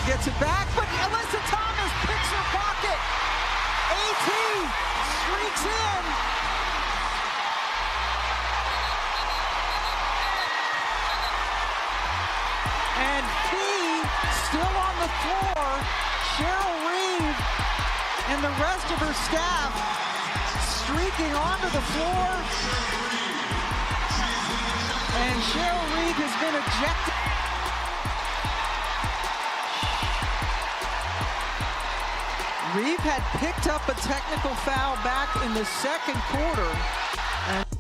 gets it back, but Alyssa Thomas picks her pocket. AT streaks in. And P still on the floor. Cheryl Reeve and the rest of her staff streaking onto the floor. And Cheryl Reeve has been ejected. Reeve had picked up a technical foul back in the second quarter.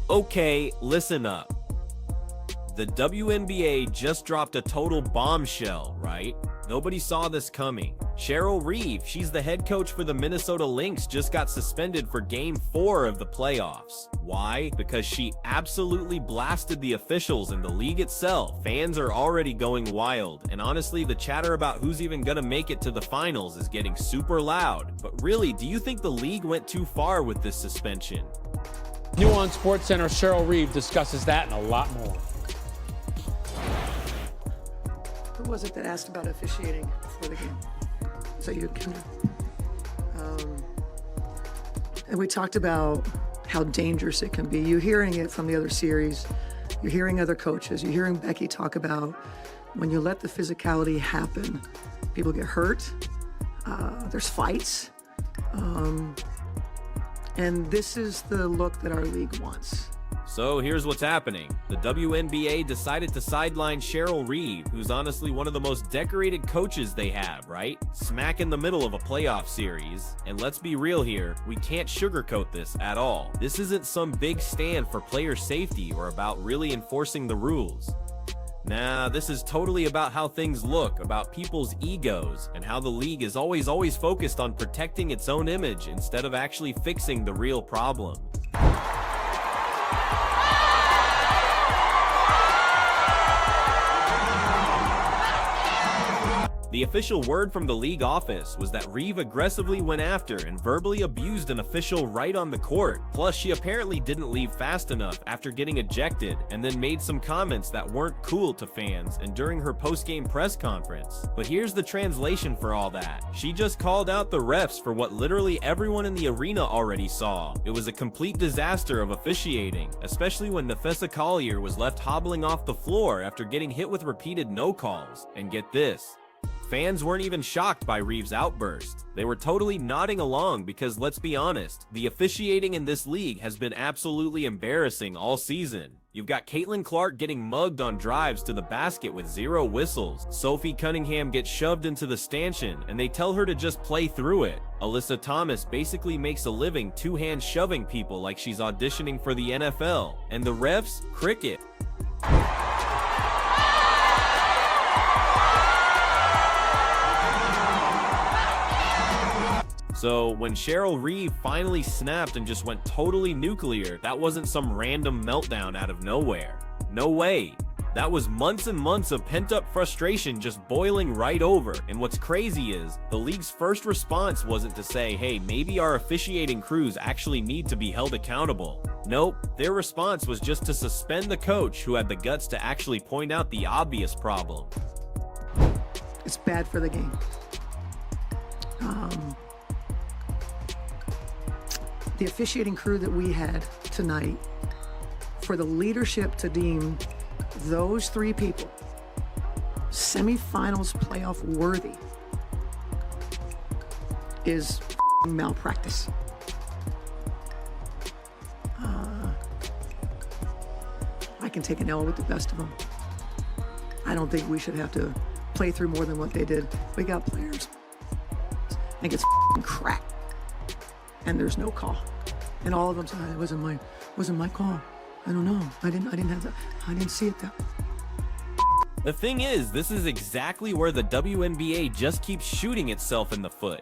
Okay, listen up. The WNBA just dropped a total bombshell, right? Nobody saw this coming. Cheryl Reeve, she's the head coach for the Minnesota Lynx, just got suspended for Game 4 of the playoffs. Why? Because she absolutely blasted the officials and the league itself. Fans are already going wild, and honestly, the chatter about who's even gonna make it to the finals is getting super loud. But really, do you think the league went too far with this suspension? New on SportsCenter, Cheryl Reeve discusses that and a lot more. Who was it that asked about officiating before the game? Was that you, Kendra? And we talked about how dangerous it can be. You're hearing it from the other series. You're hearing other coaches. You're hearing Becky talk about when you let the physicality happen, people get hurt. There's fights. And this is the look that our league wants. So here's what's happening. The WNBA decided to sideline Cheryl Reeve, who's honestly one of the most decorated coaches they have, right? Smack in the middle of a playoff series. And let's be real here, we can't sugarcoat this at all. This isn't some big stand for player safety or about really enforcing the rules. Nah, this is totally about how things look, about people's egos, and how the league is always focused on protecting its own image instead of actually fixing the real problem. The official word from the league office was that Reeve aggressively went after and verbally abused an official right on the court. Plus, she apparently didn't leave fast enough after getting ejected and then made some comments that weren't cool to fans and during her post-game press conference. But here's the translation for all that. She just called out the refs for what literally everyone in the arena already saw. It was a complete disaster of officiating, especially when Nafessa Collier was left hobbling off the floor after getting hit with repeated no calls. And get this. Fans weren't even shocked by Reeve's outburst. They were totally nodding along because, let's be honest, the officiating in this league has been absolutely embarrassing all season. You've got Caitlin Clark getting mugged on drives to the basket with 0 whistles. Sophie Cunningham gets shoved into the stanchion and they tell her to just play through it. Alyssa Thomas basically makes a living two-hand shoving people like she's auditioning for the NFL. And the refs? Cricket. So when Cheryl Reeve finally snapped and just went totally nuclear, that wasn't some random meltdown out of nowhere. No way. That was months and months of pent-up frustration just boiling right over. And what's crazy is, the league's first response wasn't to say, hey, maybe our officiating crews actually need to be held accountable. Nope, their response was just to suspend the coach who had the guts to actually point out the obvious problem. It's bad for the game. The officiating crew that we had tonight, for the leadership to deem those 3 people semifinals playoff worthy is malpractice. I can take an L with the best of them. I don't think we should have to play through more than what they did. We got players. I think it's cracked. And there's no call. And all of them said, it wasn't my call. I don't know. I didn't have that. I didn't see it that. The thing is, this is exactly where the WNBA just keeps shooting itself in the foot.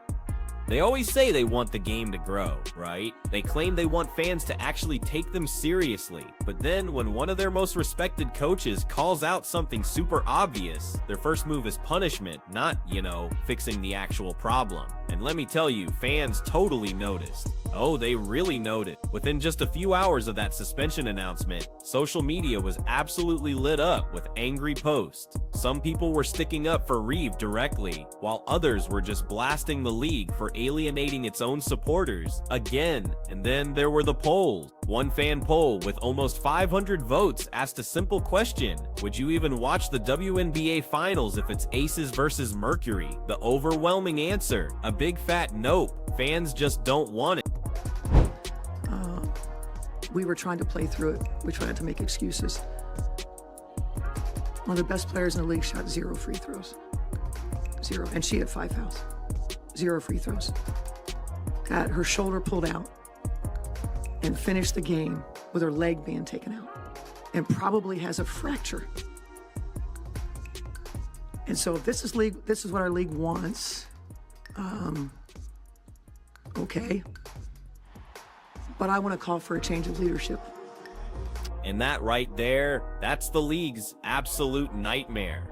They always say they want the game to grow, right? They claim they want fans to actually take them seriously. But then when one of their most respected coaches calls out something super obvious, their first move is punishment, not, fixing the actual problem. And let me tell you, fans totally noticed. Oh, they really noted. Within just a few hours of that suspension announcement, social media was absolutely lit up with angry posts. Some people were sticking up for Reeve directly, while others were just blasting the league for alienating its own supporters again. And then there were the polls. One fan poll with almost 500 votes asked a simple question: would you even watch the WNBA finals if it's Aces versus Mercury? The overwhelming answer, a big fat nope. Fans just don't want it. We were trying to play through it. We tried to make excuses. One of the best players in the league shot 0 free throws. 0. And she had 5 fouls. 0 free throws. Got her shoulder pulled out and finished the game with her leg being taken out, and probably has a fracture. And so if this is what our league wants, okay. But I want to call for a change of leadership. And that right there, that's the league's absolute nightmare.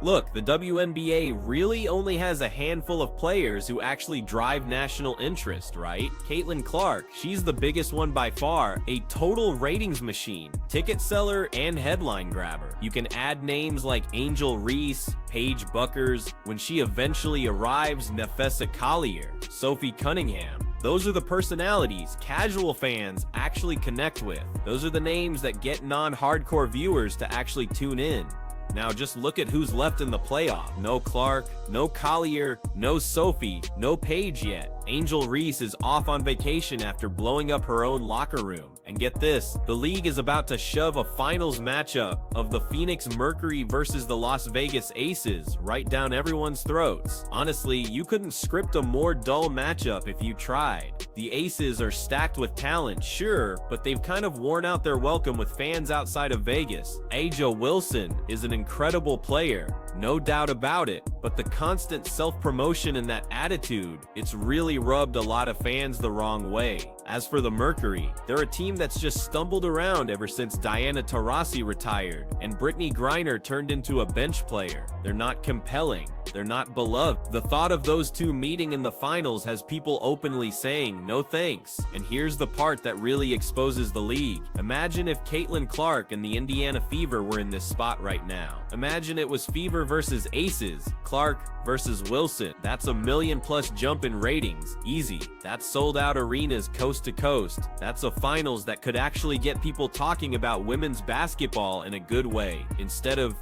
Look, the WNBA really only has a handful of players who actually drive national interest, right? Caitlin Clark, she's the biggest one by far, a total ratings machine, ticket seller, and headline grabber. You can add names like Angel Reese, Paige Buckers, when she eventually arrives, Nefessa Collier, Sophie Cunningham. Those are the personalities casual fans actually connect with. Those are the names that get non-hardcore viewers to actually tune in. Now just look at who's left in the playoff. No Clark, no Collier, no Sophie, no Paige yet. Angel Reese is off on vacation after blowing up her own locker room. And get this, the league is about to shove a finals matchup of the Phoenix Mercury versus the Las Vegas Aces right down everyone's throats. Honestly, you couldn't script a more dull matchup if you tried. The Aces are stacked with talent, sure, but they've kind of worn out their welcome with fans outside of Vegas. Aja Wilson is an incredible player, no doubt about it, but the constant self-promotion and that attitude, it's really rubbed a lot of fans the wrong way. As for the Mercury, they're a team that's just stumbled around ever since Diana Taurasi retired and Brittany Griner turned into a bench player. They're not compelling. They're not beloved. The thought of those two meeting in the finals has people openly saying no thanks. And here's the part that really exposes the league. Imagine if Caitlin Clark and the Indiana Fever were in this spot right now. Imagine it was Fever versus Aces, Clark versus Wilson. That's a $1 million+ jump in ratings. Easy. That's sold out arenas coast to coast. That's a finals that could actually get people talking about women's basketball in a good way, instead of,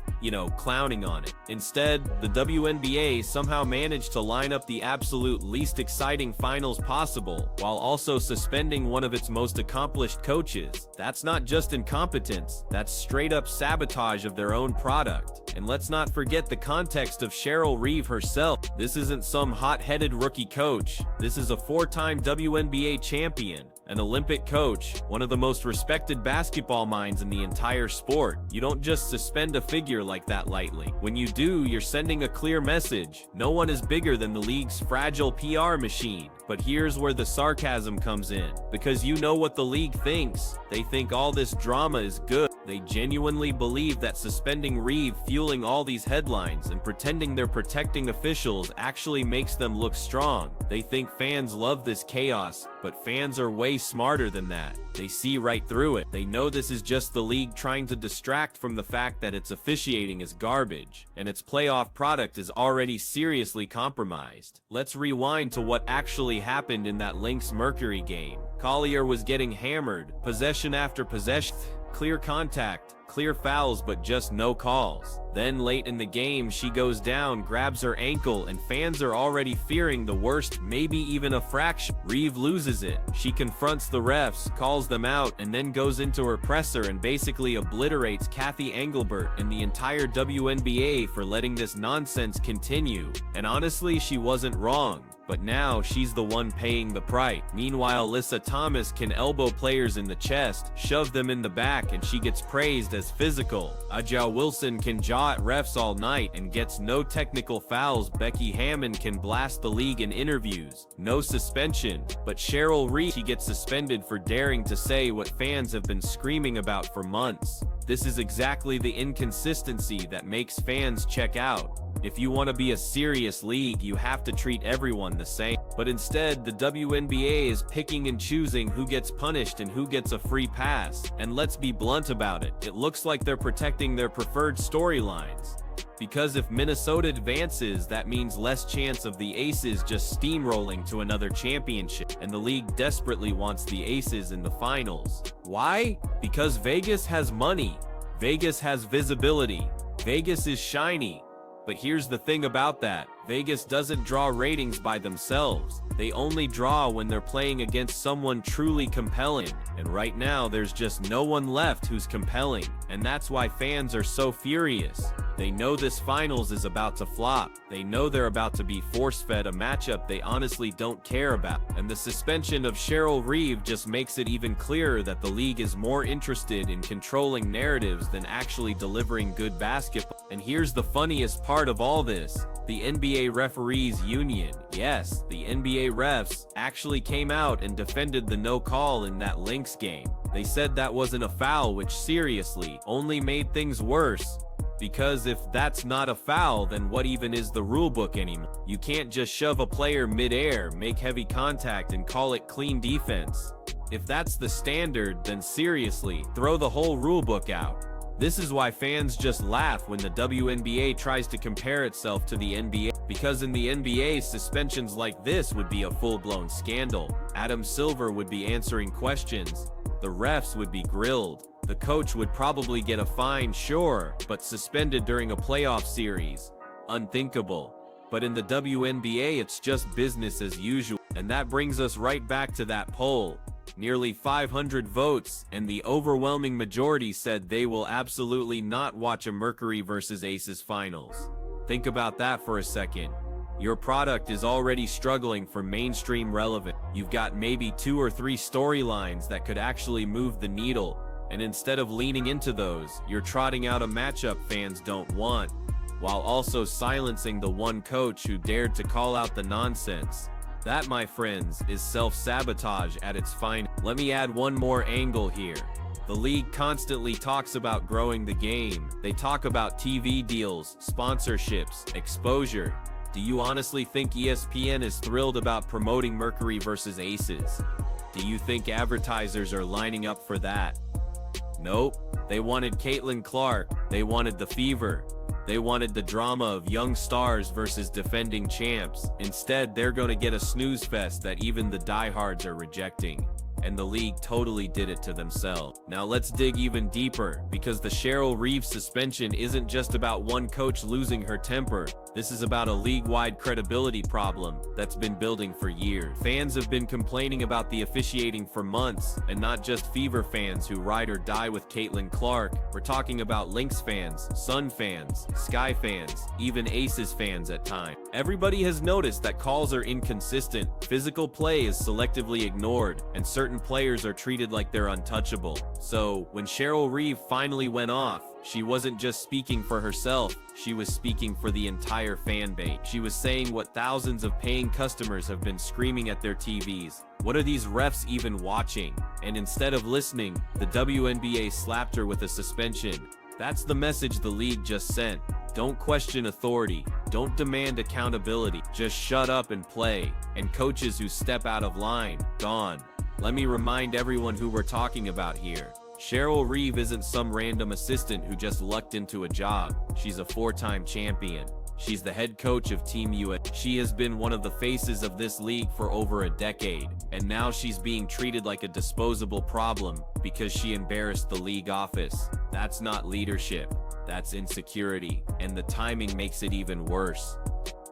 clowning on it. Instead, the WNBA somehow managed to line up the absolute least exciting finals possible, while also suspending one of its most accomplished coaches. That's not just incompetence, that's straight up sabotage of their own product. And let's not forget the context of Cheryl Reeve herself. This isn't some hot-headed rookie coach. This is a 4-time WNBA champion, an Olympic coach, one of the most respected basketball minds in the entire sport. You don't just suspend a figure like that lightly. When you do, you're sending a clear message. No one is bigger than the league's fragile PR machine. But here's where the sarcasm comes in. Because you know what the league thinks. They think all this drama is good. They genuinely believe that suspending Reeve, fueling all these headlines, and pretending they're protecting officials actually makes them look strong. They think fans love this chaos, but fans are way smarter than that. They see right through it. They know this is just the league trying to distract from the fact that its officiating is garbage, and its playoff product is already seriously compromised. Let's rewind to what actually happened in that Lynx Mercury game. Collier was getting hammered, possession after possession, clear contact, clear fouls, but just no calls. Then late in the game, she goes down, grabs her ankle, and fans are already fearing the worst, maybe even a fracture. Reeve loses it. She confronts the refs, calls them out, and then goes into her presser and basically obliterates Kathy Engelbert and the entire WNBA for letting this nonsense continue. And honestly, she wasn't wrong. But now she's the one paying the price. Meanwhile, Alyssa Thomas can elbow players in the chest, shove them in the back, and she gets praised as physical. A'ja Wilson can jaw at refs all night and gets no technical fouls. Becky Hammon can blast the league in interviews. No suspension. But Cheryl Reeve, she gets suspended for daring to say what fans have been screaming about for months. This is exactly the inconsistency that makes fans check out. If you want to be a serious league, you have to treat everyone the same. But instead, the WNBA is picking and choosing who gets punished and who gets a free pass. And let's be blunt about it, it looks like they're protecting their preferred storylines. Because if Minnesota advances, that means less chance of the Aces just steamrolling to another championship, and the league desperately wants the Aces in the finals. Why? Because Vegas has money. Vegas has visibility. Vegas is shiny. But here's the thing about that. Vegas doesn't draw ratings by themselves. They only draw when they're playing against someone truly compelling. And right now, there's just no one left who's compelling. And that's why fans are so furious. They know this finals is about to flop. They know they're about to be force-fed a matchup they honestly don't care about. And the suspension of Cheryl Reeve just makes it even clearer that the league is more interested in controlling narratives than actually delivering good basketball. And here's the funniest part of all this. The NBA Referees Union, yes, the NBA refs, actually came out and defended the no call in that Lynx game. They said that wasn't a foul, which seriously only made things worse. Because if that's not a foul, then what even is the rulebook anymore? You can't just shove a player mid-air, make heavy contact, and call it clean defense. If that's the standard, then seriously, throw the whole rulebook out. This is why fans just laugh when the WNBA tries to compare itself to the NBA, because in the NBA, suspensions like this would be a full-blown scandal. Adam Silver would be answering questions. The refs would be grilled. The coach would probably get a fine, sure, but suspended during a playoff series. Unthinkable. But in the WNBA, it's just business as usual. And that brings us right back to that poll. Nearly 500 votes, and the overwhelming majority said they will absolutely not watch a Mercury versus Aces finals. Think about that for a second. Your product is already struggling for mainstream relevance. You've got maybe 2 or 3 storylines that could actually move the needle, and instead of leaning into those, you're trotting out a matchup fans don't want, while also silencing the one coach who dared to call out the nonsense. That, my friends, is self-sabotage at its finest. Let me add one more angle here. The league constantly talks about growing the game. They talk about TV deals, sponsorships, exposure. Do you honestly think ESPN is thrilled about promoting Mercury versus Aces? Do you think advertisers are lining up for that? Nope. They wanted Caitlin Clark. They wanted the fever. They wanted the drama of young stars versus defending champs. Instead, they're gonna get a snooze fest that even the diehards are rejecting. And the league totally did it to themselves. Now let's dig even deeper, because the Cheryl Reeve suspension isn't just about one coach losing her temper. This is about a league-wide credibility problem that's been building for years. Fans have been complaining about the officiating for months, and not just Fever fans who ride or die with Caitlin Clark. We're talking about Lynx fans, Sun fans, Sky fans, even Aces fans at times. Everybody has noticed that calls are inconsistent, physical play is selectively ignored, and certain players are treated like they're untouchable. So, when Cheryl Reeve finally went off, she wasn't just speaking for herself, she was speaking for the entire fan base. She was saying what thousands of paying customers have been screaming at their TVs. What are these refs even watching? And instead of listening, the WNBA slapped her with a suspension. That's the message the league just sent. Don't question authority. Don't demand accountability. Just shut up and play. And coaches who step out of line, gone. Let me remind everyone who we're talking about here. Cheryl Reeve isn't some random assistant who just lucked into a job. She's a 4-time champion. She's the head coach of Team USA. She has been one of the faces of this league for over a decade, and now she's being treated like a disposable problem because she embarrassed the league office. That's not leadership, that's insecurity, and the timing makes it even worse.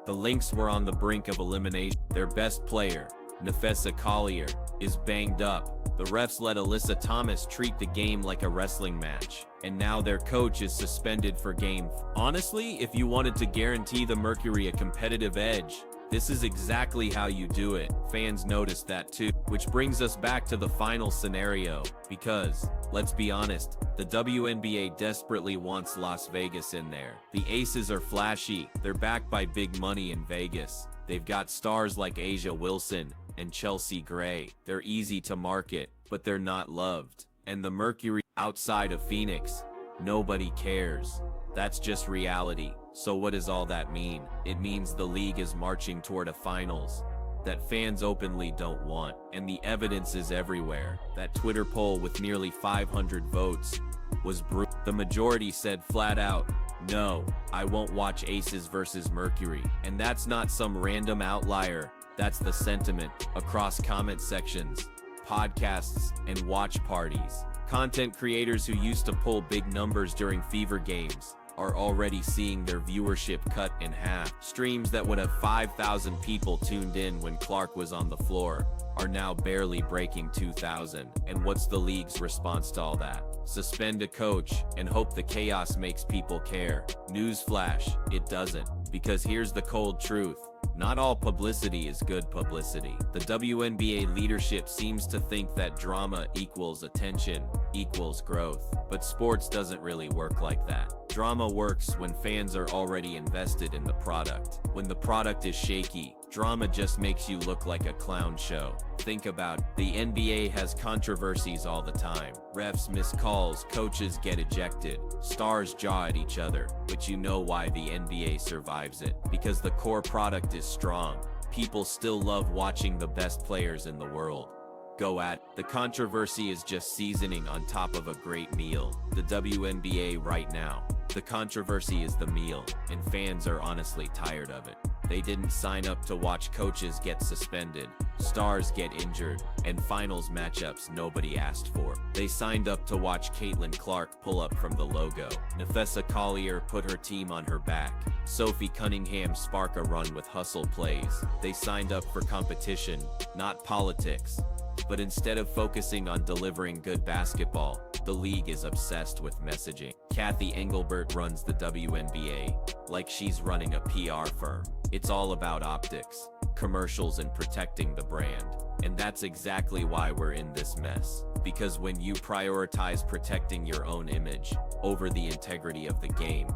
The Lynx were on the brink of elimination. Their best player, Nafessa Collier, is banged up. The refs let Alyssa Thomas treat the game like a wrestling match, and now their coach is suspended for game. Honestly, if you wanted to guarantee the Mercury a competitive edge, This is exactly how you do it. Fans noticed that too. Which brings us back to the final scenario, because, let's be honest, the WNBA desperately wants Las Vegas in there. The Aces are flashy, they're backed by big money in Vegas. They've got stars like Asia Wilson and Chelsea Gray. They're easy to market, but they're not loved. And the Mercury, outside of Phoenix, nobody cares. That's just reality. So what does all that mean? It means the league is marching toward a finals that fans openly don't want. And the evidence is everywhere. That Twitter poll with nearly 500 votes was brutal. The majority said flat out, no, I won't watch Aces versus Mercury. And that's not some random outlier. That's the sentiment across comment sections, podcasts, and watch parties. Content creators who used to pull big numbers during fever games are already seeing their viewership cut in half. Streams that would have 5,000 people tuned in when Clark was on the floor are now barely breaking 2,000. And what's the league's response to all that? Suspend a coach and hope the chaos makes people care. Newsflash, it doesn't. Because here's the cold truth. Not all publicity is good publicity. The WNBA leadership seems to think that drama equals attention equals growth. But sports doesn't really work like that. Drama works when fans are already invested in the product. When the product is shaky, drama just makes you look like a clown show. Think about it. The NBA has controversies all the time. Refs miss calls, coaches get ejected, stars jaw at each other. But you know why the NBA survives it? Because the core product is strong. People still love watching the best players in the world go at it. The controversy is just seasoning on top of a great meal. The WNBA right now, the controversy is the meal, and fans are honestly tired of it. They didn't sign up to watch coaches get suspended, stars get injured, and finals matchups nobody asked for. They signed up to watch Caitlin Clark pull up from the logo, Nafessa Collier put her team on her back, Sophie Cunningham spark a run with hustle plays. They signed up for competition, not politics. But instead of focusing on delivering good basketball, the league is obsessed with messaging. Kathy Engelbert runs the WNBA like she's running a PR firm. It's all about optics, commercials, and protecting the brand. And that's exactly why we're in this mess. Because when you prioritize protecting your own image over the integrity of the game,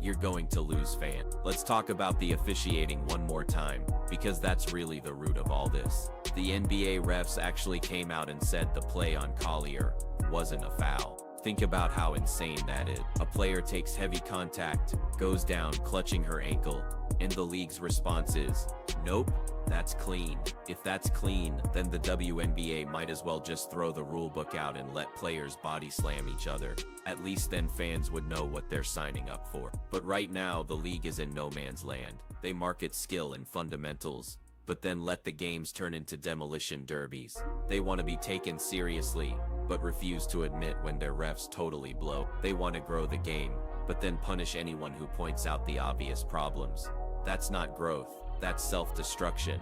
you're going to lose fans. Let's talk about the officiating one more time, because that's really the root of all this. The NBA refs actually came out and said the play on Collier wasn't a foul. Think about how insane that is. A player takes heavy contact, goes down clutching her ankle, and the league's response is, nope, that's clean. If that's clean, then the WNBA might as well just throw the rule book out and let players body slam each other. At least then fans would know what they're signing up for. But right now, the league is in no man's land. They market skill and fundamentals, but then let the games turn into demolition derbies. They want to be taken seriously, but refuse to admit when their refs totally blow. They want to grow the game, but then punish anyone who points out the obvious problems. That's not growth, that's self-destruction.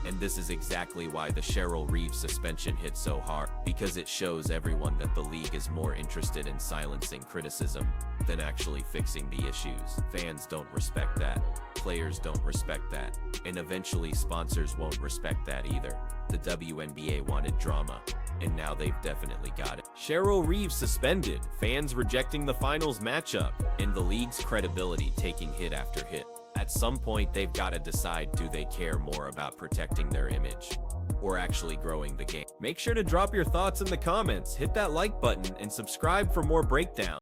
And this is exactly why the Cheryl Reeve suspension hit so hard, because it shows everyone that the league is more interested in silencing criticism than actually fixing the issues. Fans don't respect that, players don't respect that, and eventually sponsors won't respect that either. The WNBA wanted drama, and now they've definitely got it. Cheryl Reeve suspended, fans rejecting the finals matchup, and the league's credibility taking hit after hit. At some point, they've got to decide, do they care more about protecting their image or actually growing the game? Make sure to drop your thoughts in the comments, hit that like button, and subscribe for more breakdowns.